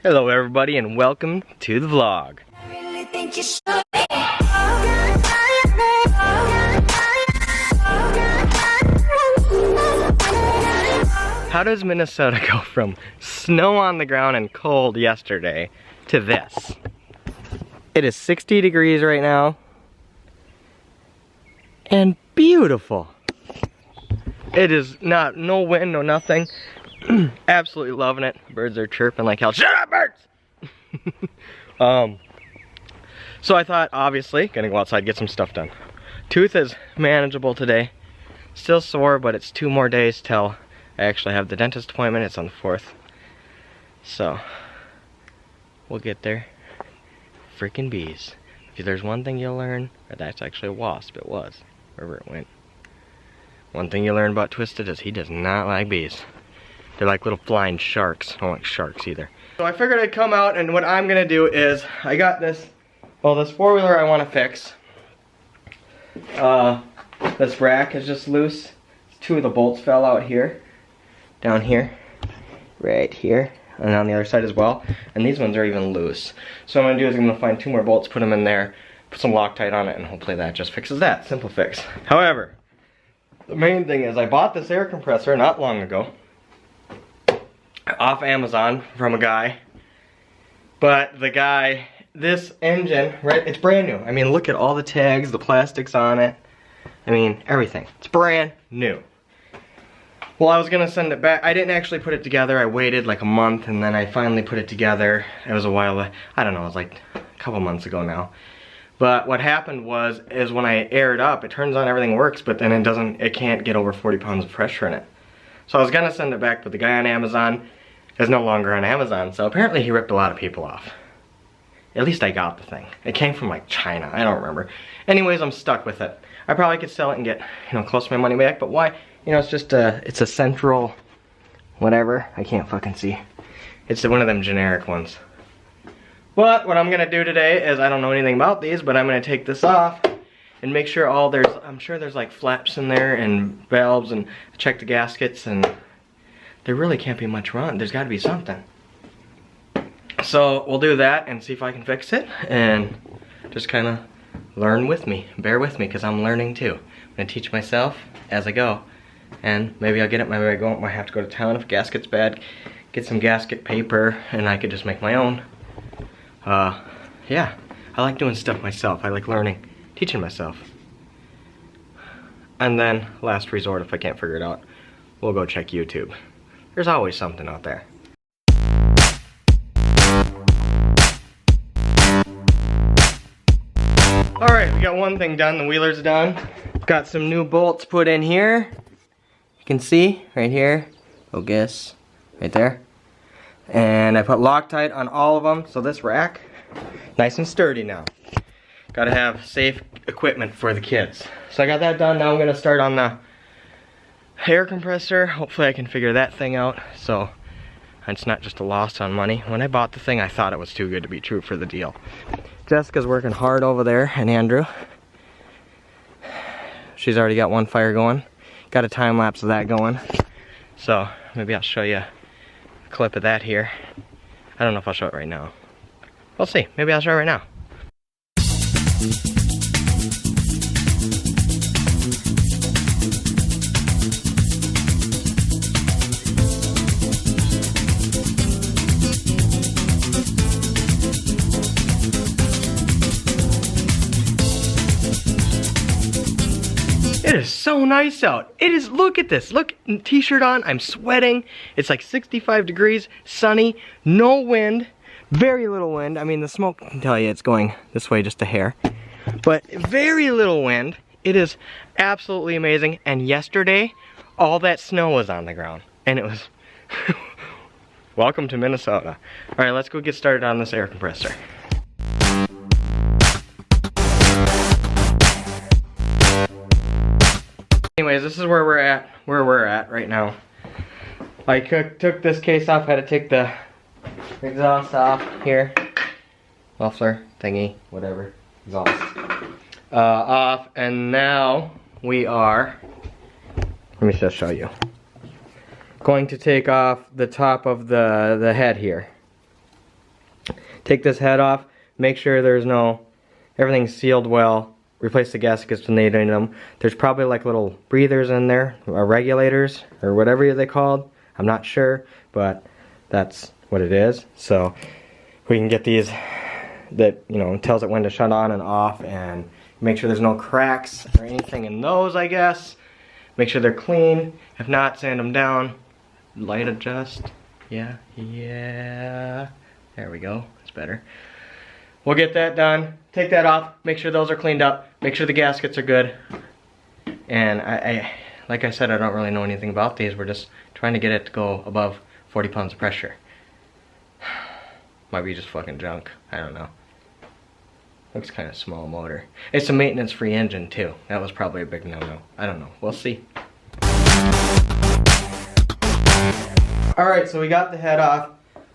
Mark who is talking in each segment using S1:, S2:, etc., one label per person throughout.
S1: Hello everybody and welcome to the vlog. How does Minnesota go from snow on the ground and cold yesterday to this? It is 60 degrees right now and beautiful. It is no wind, no nothing. Absolutely loving it. Birds are chirping like hell. Shut up, birds! So I thought, obviously, gonna go outside, get some stuff done. Tooth is manageable today. Still sore, but it's 2 more days till I actually have the dentist appointment. It's on the 4th. So, we'll get there. Freaking bees. If there's one thing you'll learn, that's actually a wasp. It was, wherever it went. One thing you learn about Twisted is he does not like bees. They're like little flying sharks. I don't like sharks either. So I figured I'd come out, and what I'm gonna do is, I got this, well, this 4-wheeler I wanna fix. This rack is just loose. 2 of the bolts fell out here, down here, right here, and on the other side as well. And these ones are even loose. So what I'm gonna do is I'm gonna find 2 more bolts, put them in there, put some Loctite on it, and hopefully that just fixes that. Simple fix. However, the main thing is I bought this air compressor not long ago off Amazon from a guy, but the guy, this engine, right, it's brand new. I mean, look at all the tags, the plastics on it. I mean, everything. It's brand new. Well, I was gonna send it back. I didn't actually put it together. I waited like a month, and then I finally put it together. It was a while, I don't know, it was like a couple months ago now. But what happened is when I air it up, it turns on, everything works, but then it can't get over 40 pounds of pressure in it. So I was gonna send it back, but the guy on Amazon is no longer on Amazon, so apparently he ripped a lot of people off. At least I got the thing. It came from like China, I don't remember. Anyways, I'm stuck with it. I probably could sell it and get, you know, close to my money back, but why? You know, it's just it's a central, whatever, I can't fucking see. It's one of them generic ones. But what I'm gonna do today is, I don't know anything about these, but I'm gonna take this off and make sure I'm sure there's like flaps in there and valves, and check the gaskets, and there really can't be much run. There's gotta be something. So we'll do that and see if I can fix it, and just kinda learn with me. Bear with me, because I'm learning too. I'm gonna teach myself as I go, and maybe I'll get it, maybe I won't. I have to go to town if gasket's bad, get some gasket paper, and I could just make my own. Yeah, I like doing stuff myself. I like learning, teaching myself. And then, last resort, if I can't figure it out, we'll go check YouTube. There's always something out there. Alright, we got one thing done. The wheeler's done. Got some new bolts put in here. You can see, right here. Focus. Right there. And I put Loctite on all of them, so this rack, nice and sturdy now. Gotta have safe equipment for the kids. So I got that done. Now I'm gonna start on the air compressor. Hopefully I can figure that thing out, so it's not just a loss on money. When I bought the thing, I thought it was too good to be true for the deal. Jessica's working hard over there, and Andrew. She's already got one fire going. Got a time lapse of that going. So maybe I'll show you a clip of that here. I don't know if I'll show it right now. We'll see. Maybe I'll show it right now. It is so nice out. It is, look at this. Look, t-shirt on, I'm sweating. It's like 65 degrees, sunny, no wind, very little wind. I mean, the smoke can tell you it's going this way just a hair. But very little wind. It is absolutely amazing. And yesterday, all that snow was on the ground. And it was, welcome to Minnesota. All right, let's go get started on this air compressor. Anyways, this is where we're at right now. I took this case off, had to take the exhaust off here. Muffler, thingy, whatever, exhaust. Off, and now we are, let me just show you. Going to take off the top of the head here. Take this head off, make sure there's everything's sealed well, replace the gaskets when they need them. There's probably like little breathers in there, or regulators, or whatever they're called. I'm not sure, but that's what it is. So we can get these that, tells it when to shut on and off, and make sure there's no cracks or anything in those, I guess. Make sure they're clean. If not, sand them down. Light adjust. Yeah. There we go. That's better. We'll get that done. Take that off. Make sure those are cleaned up. Make sure the gaskets are good. And I like I said, I don't really know anything about these. We're just trying to get it to go above 40 pounds of pressure. Might be just fucking junk. I don't know. Looks kind of small motor. It's a maintenance-free engine too. That was probably a big no-no. I don't know. We'll see. Alright, so we got the head off.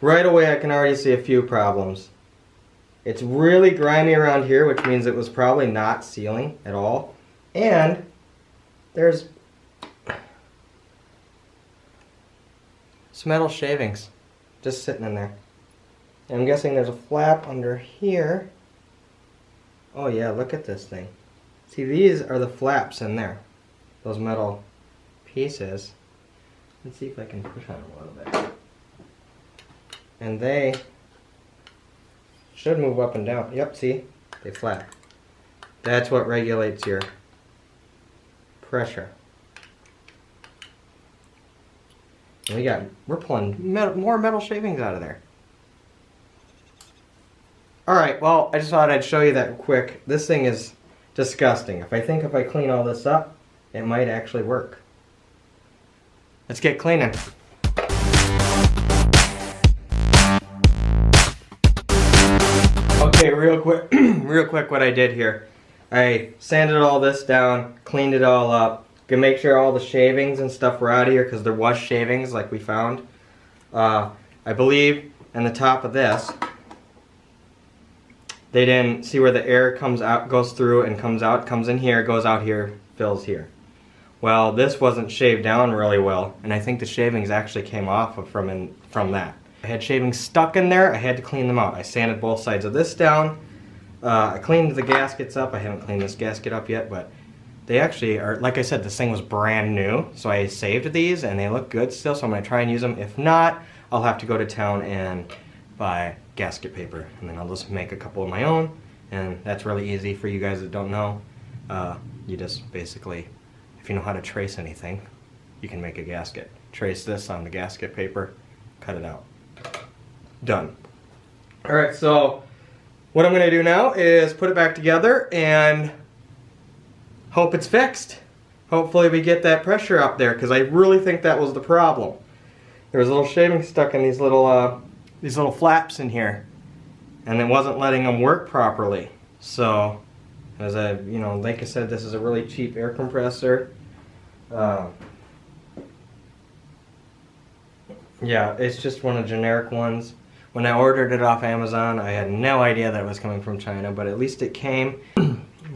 S1: Right away I can already see a few problems. It's really grimy around here, which means it was probably not sealing at all. And there's some metal shavings just sitting in there. And I'm guessing there's a flap under here. Oh yeah, look at this thing. See, these are the flaps in there. Those metal pieces. Let's see if I can push on them a little bit. And they should move up and down. Yep, see? They flap. That's what regulates your pressure. And we're pulling more metal shavings out of there. Alright, well, I just thought I'd show you that quick. This thing is disgusting. I think if I clean all this up, it might actually work. Let's get cleaning. Okay, real quick what I did here. I sanded all this down, cleaned it all up. Gonna make sure all the shavings and stuff were out of here because there was shavings like we found. I believe in the top of this, they didn't see where the air comes out, goes through and comes out, comes in here, goes out here, fills here. Well, this wasn't shaved down really well, and I think the shavings actually came off from that. I had shavings stuck in there, I had to clean them out. I sanded both sides of this down. I cleaned the gaskets up. I haven't cleaned this gasket up yet, but they actually are, like I said, this thing was brand new, so I saved these and they look good still, so I'm going to try and use them. If not, I'll have to go to town and buy gasket paper, and then I'll just make a couple of my own, and that's really easy for you guys that don't know. You just basically, if you know how to trace anything, you can make a gasket. Trace this on the gasket paper, cut it out. Done. Alright, so what I'm going to do now is put it back together and hope it's fixed. Hopefully we get that pressure up there, because I really think that was the problem. There was a little shaving stuck in these little flaps in here, and it wasn't letting them work properly. So, as like I said, this is a really cheap air compressor. Yeah, it's just one of the generic ones. When I ordered it off Amazon, I had no idea that it was coming from China, but at least it came.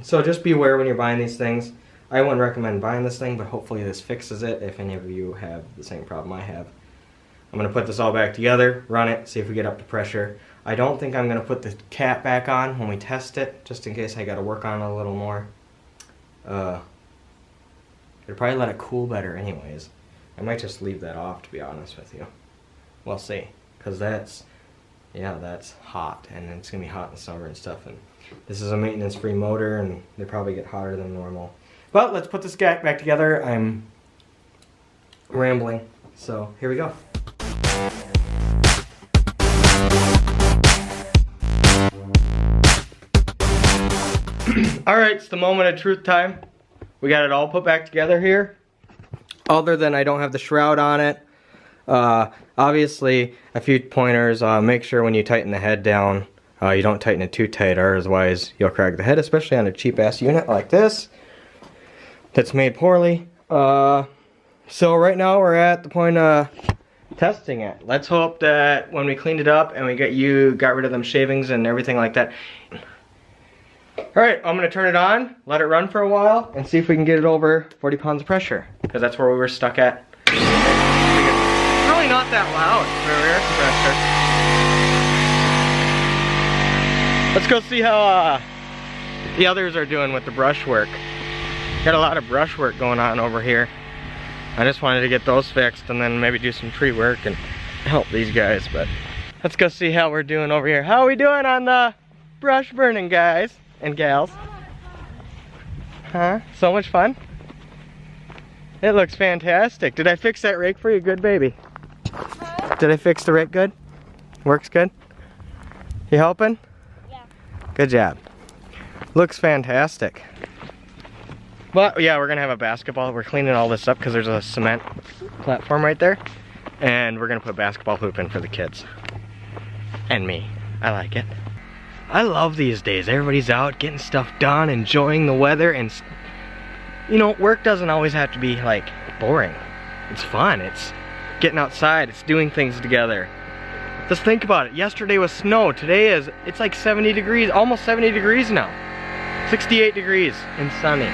S1: So just be aware when you're buying these things. I wouldn't recommend buying this thing, but hopefully this fixes it if any of you have the same problem I have. I'm going to put this all back together, run it, see if we get up to pressure. I don't think I'm going to put the cap back on when we test it, just in case I got to work on it a little more. It'll probably let it cool better anyways. I might just leave that off, to be honest with you. We'll see, because that's hot, and it's going to be hot in the summer and stuff, and this is a maintenance-free motor, and they probably get hotter than normal. But let's put this guy back together. I'm rambling, so here we go. Alright, it's the moment of truth time. We got it all put back together here. Other than I don't have the shroud on it. Obviously, a few pointers. Make sure when you tighten the head down, you don't tighten it too tight, or otherwise you'll crack the head, especially on a cheap-ass unit like this that's made poorly. So right now we're at the point of testing it. Let's hope that when we cleaned it up and we got rid of them shavings and everything like that. Alright, I'm going to turn it on, let it run for a while, and see if we can get it over 40 pounds of pressure, because that's where we were stuck at. It's really not that loud for an air compressor. Let's go see how the others are doing with the brush work. Got a lot of brush work going on over here. I just wanted to get those fixed and then maybe do some tree work and help these guys, but let's go see how we're doing over here. How are we doing on the brush burning, guys and gals? Huh? So much fun? It looks fantastic. Did I fix that rake for you? Good, baby. Did I fix the rake good? Works good? You helping?
S2: Yeah.
S1: Good job. Looks fantastic. But yeah, we're gonna have a basketball. We're cleaning all this up because there's a cement platform right there. And we're gonna put a basketball hoop in for the kids. And me. I like it. I love these days. Everybody's out getting stuff done, enjoying the weather, and you know, work doesn't always have to be like boring. It's fun. It's getting outside. It's doing things together. Just think about it. Yesterday was snow. Today it's like 70 degrees, almost 70 degrees now. 68 degrees and sunny.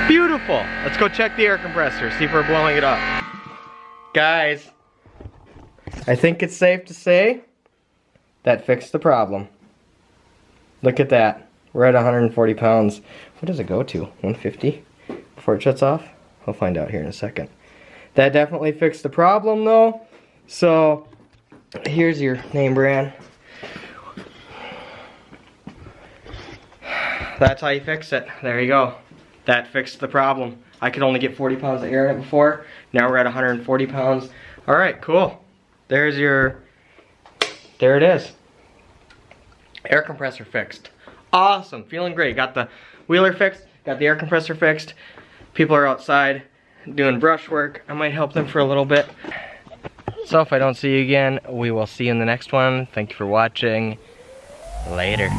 S1: Beautiful. Let's go check the air compressor, see if we're blowing it up. Guys, I think it's safe to say that fixed the problem. Look at that. We're at 140 pounds. What does it go to? 150 before it shuts off? We'll find out here in a second. That definitely fixed the problem though. So here's your name brand. That's how you fix it. There you go. That fixed the problem. I could only get 40 pounds of air in it before. Now we're at 140 pounds. All right, cool. There it is. Air compressor fixed. Awesome, feeling great. Got the wheeler fixed, got the air compressor fixed. People are outside doing brush work. I might help them for a little bit. So if I don't see you again, we will see you in the next one. Thank you for watching. Later.